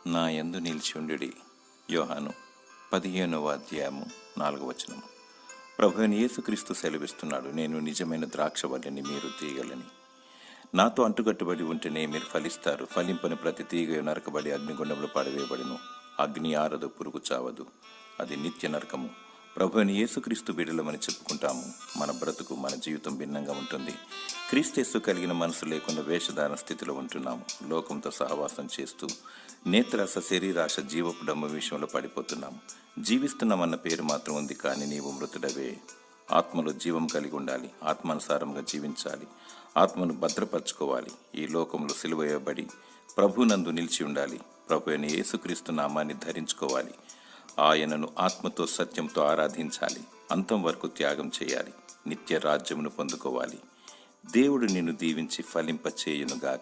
నా యందు నిలిచియుండుడి. యోహాను 15:4. ప్రభువైన యేసుక్రీస్తు సెలవిస్తున్నాడు, నేను నిజమైన ద్రాక్షవల్లిని, మీరు తీగలని. నాతో అంటుకట్టుబడి ఉంటేనే మీరు ఫలిస్తారు. ఫలింపని ప్రతి తీగ నరకబడి అగ్నిగుండంలో పడవేయబడును. అగ్ని ఆరదు, పురుగు చావదు, అది నిత్య నరకము. ప్రభువైన యేసుక్రీస్తు బిడ్డలమని చెప్పుకుంటాము. మన బ్రతుకు, మన జీవితం భిన్నంగా ఉంటుంది. క్రీస్తు కలిగిన మనసు లేకుండా వేషధారణ స్థితిలో ఉంటున్నాము. లోకంతో సహవాసం చేస్తూ నేత్రాశ, శరీరాశ, జీవపు డమ్మ విషయంలో పడిపోతున్నాము. జీవిస్తున్నామన్న పేరు మాత్రం ఉంది, కానీ నీవు మృతుడవే. ఆత్మలో జీవం కలిగి ఉండాలి. ఆత్మానుసారంగా జీవించాలి. ఆత్మను భద్రపరచుకోవాలి. ఈ లోకంలో సిలువేయబడి ప్రభునందు నిలిచి ఉండాలి. ప్రభు అయిన యేసుక్రీస్తు నామాన్ని ధరించుకోవాలి. ఆయనను ఆత్మతో, సత్యంతో ఆరాధించాలి. అంతం వరకు త్యాగం చేయాలి. నిత్య రాజ్యమును పొందుకోవాలి. దేవుడు నిన్ను దీవించి ఫలింపచేయునుగాక.